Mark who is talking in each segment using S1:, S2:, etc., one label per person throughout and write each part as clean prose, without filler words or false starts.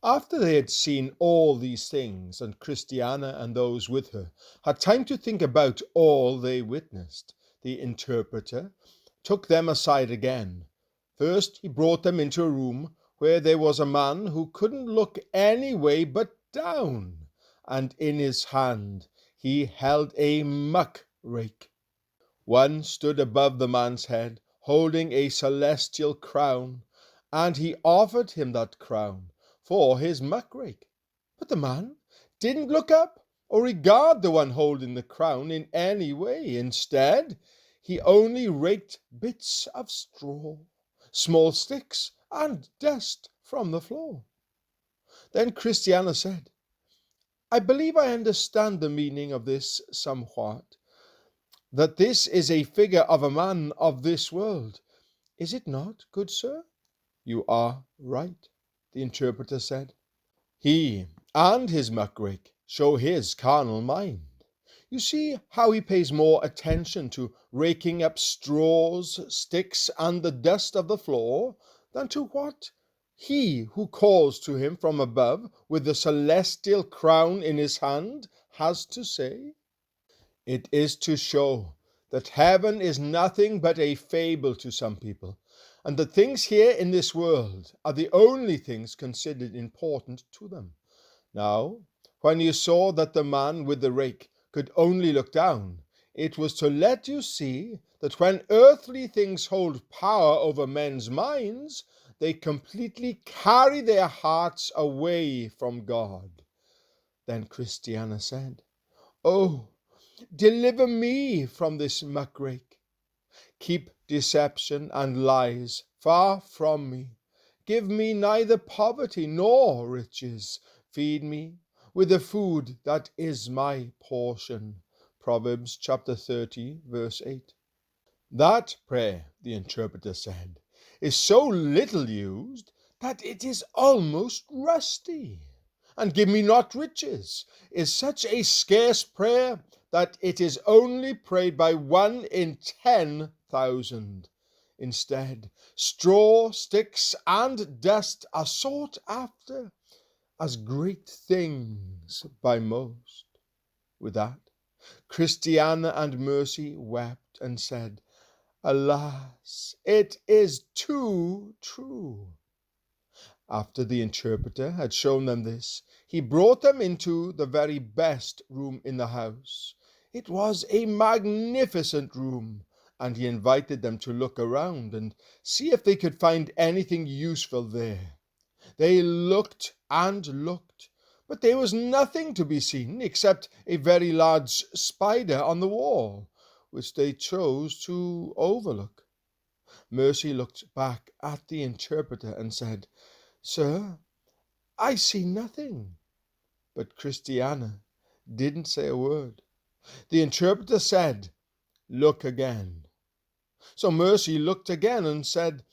S1: After they had seen all these things, and Christiana and those with her had time to think about all they witnessed, the interpreter took them aside again. First he brought them into a room where there was a man who couldn't look any way but down, and in his hand he held a muck rake. One stood above the man's head, holding a celestial crown, and he offered him that crown for his muckrake. But the man didn't look up or regard the one holding the crown in any way. Instead, he only raked bits of straw, small sticks, and dust from the floor. Then Christiana said, "I believe I understand the meaning of this somewhat, that this is a figure of a man of this world. Is it not, good sir?" "You are right," the interpreter said. "He and his muckrake show his carnal mind. You see how he pays more attention to raking up straws, sticks, and the dust of the floor than to what he who calls to him from above with the celestial crown in his hand has to say. It is to show that heaven is nothing but a fable to some people, and that things here in this world are the only things considered important to them. Now, when you saw that the man with the rake could only look down, it was to let you see that when earthly things hold power over men's minds, they completely carry their hearts away from God." Then Christiana said, "Oh, deliver me from this muckrake. Keep deception and lies far from me. Give me neither poverty nor riches. Feed me with the food that is my portion." Proverbs chapter 30, verse 8. That prayer, the interpreter said, is so little used that it is almost rusty. And "give me not riches" is such a scarce prayer that it is only prayed by 1 in 10,000. Instead, straw, sticks, and dust are sought after as great things by most. With that, Christiana and Mercy wept and said, "Alas, it is too true." After the interpreter had shown them this, he brought them into the very best room in the house. It was a magnificent room, and he invited them to look around and see if they could find anything useful there. They looked and looked, but there was nothing to be seen except a very large spider on the wall, which they chose to overlook. Mercy looked back at the interpreter and said, "Sir, I see nothing." But Christiana didn't say a word. The interpreter said, "Look again." So Mercy looked again and said,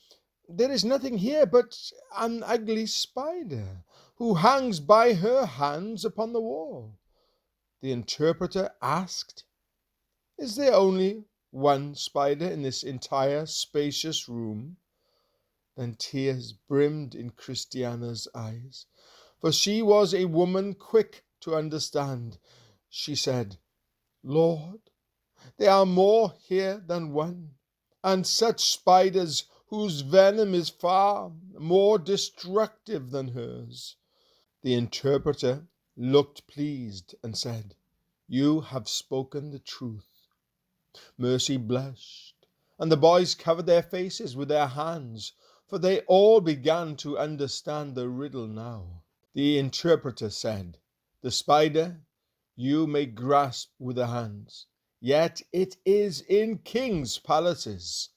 S1: "There is nothing here but an ugly spider, who hangs by her hands upon the wall." The interpreter asked, "Is there only one spider in this entire spacious room?" Then tears brimmed in Christiana's eyes, for she was a woman quick to understand. She said, "Lord, there are more here than one, and such spiders whose venom is far more destructive than hers." The interpreter looked pleased and said, "You have spoken the truth." Mercy blushed, and the boys covered their faces with their hands, for they all began to understand the riddle now. The interpreter said, "The spider you may grasp with the hands, yet it is in kings' palaces."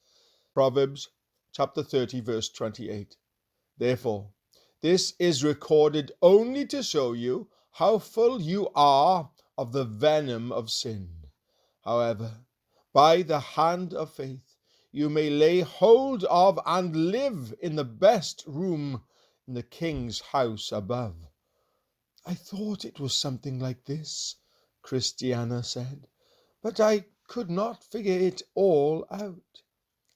S1: Proverbs chapter 30, verse 28. Therefore, this is recorded only to show you how full you are of the venom of sin. However, by the hand of faith, you may lay hold of and live in the best room in the king's house above. "I thought it was something like this," Christiana said, "but I could not figure it all out.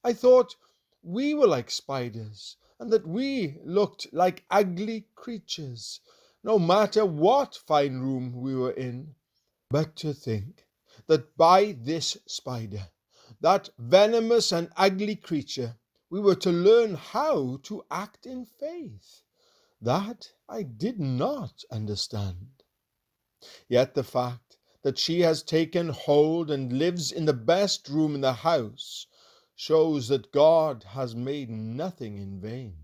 S1: I thought we were like spiders, and that we looked like ugly creatures, no matter what fine room we were in. But to think that by this spider, that venomous and ugly creature, we were to learn how to act in faith, that I did not understand. Yet the fact that she has taken hold and lives in the best room in the house shows that God has made nothing in vain.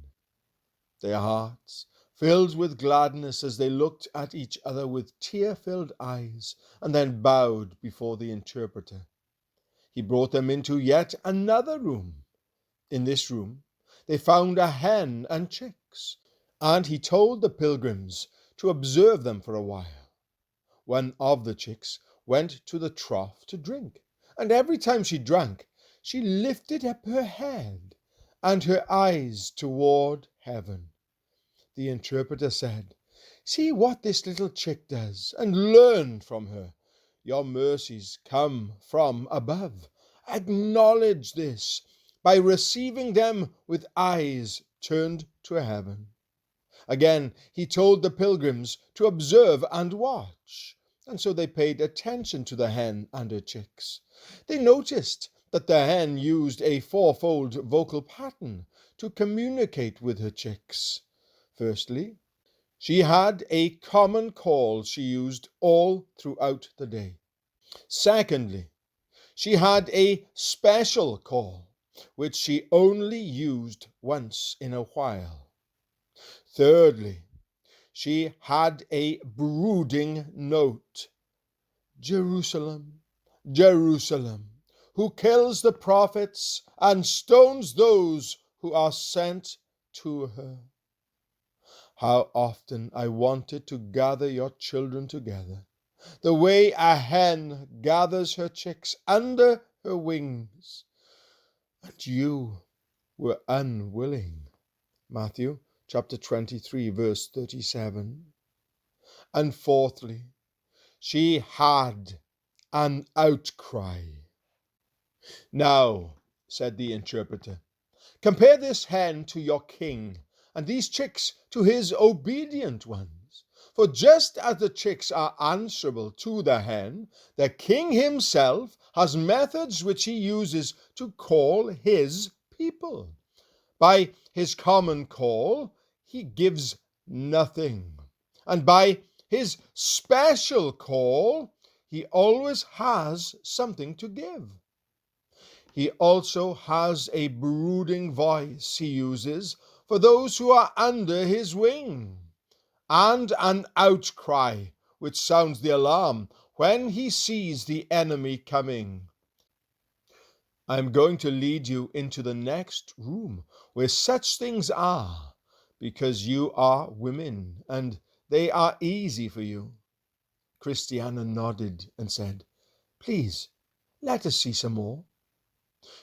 S1: Their hearts filled with gladness as they looked at each other with tear-filled eyes, and then bowed before the interpreter. He brought them into yet another room. In this room they found a hen and chicks, and he told the pilgrims to observe them for a while. One of the chicks went to the trough to drink, and every time she drank, she lifted up her head and her eyes toward heaven. The interpreter said, "See what this little chick does, and learn from her. Your mercies come from above. Acknowledge this by receiving them with eyes turned to heaven." Again, he told the pilgrims to observe and watch, and so they paid attention to the hen and her chicks. They noticed that the hen used a fourfold vocal pattern to communicate with her chicks. Firstly, she had a common call she used all throughout the day. Secondly, she had a special call, which she only used once in a while. Thirdly, she had a brooding note. "Jerusalem, Jerusalem, who kills the prophets and stones those who are sent to her. How often I wanted to gather your children together, the way a hen gathers her chicks under her wings, and you were unwilling." Matthew chapter 23, verse 37. And fourthly, she had an outcry. "Now," said the interpreter, "compare this hen to your king, and these chicks to his obedient ones. For just as the chicks are answerable to the hen, the king himself has methods which he uses to call his people. By his common call, he gives nothing, and by his special call, he always has something to give. He also has a brooding voice he uses for those who are under his wing, and an outcry which sounds the alarm when he sees the enemy coming. I am going to lead you into the next room where such things are, because you are women, and they are easy for you." Christiana nodded and said, "Please, let us see some more."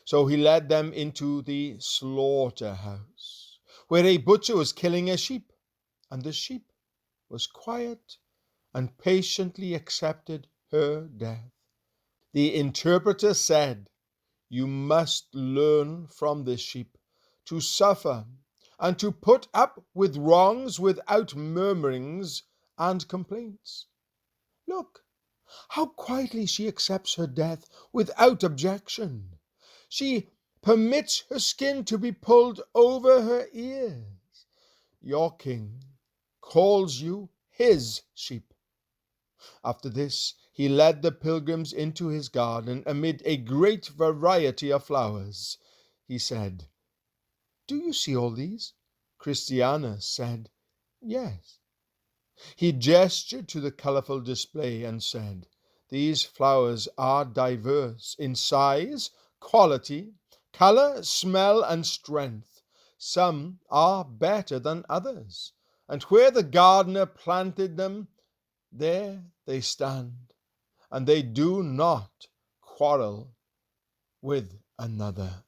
S1: So he led them into the slaughterhouse, where a butcher was killing a sheep, and the sheep was quiet and patiently accepted her death. The interpreter said, "You must learn from this sheep to suffer and to put up with wrongs without murmurings and complaints. Look, how quietly she accepts her death without objection. She permits her skin to be pulled over her ears. Your king calls you his sheep." After this, he led the pilgrims into his garden amid a great variety of flowers. He said, "Do you see all these?" Christiana said, "Yes." He gestured to the colorful display and said, "These flowers are diverse in size, quality, color, smell, and strength. Some are better than others, and where the gardener planted them, there they stand, and they do not quarrel with another."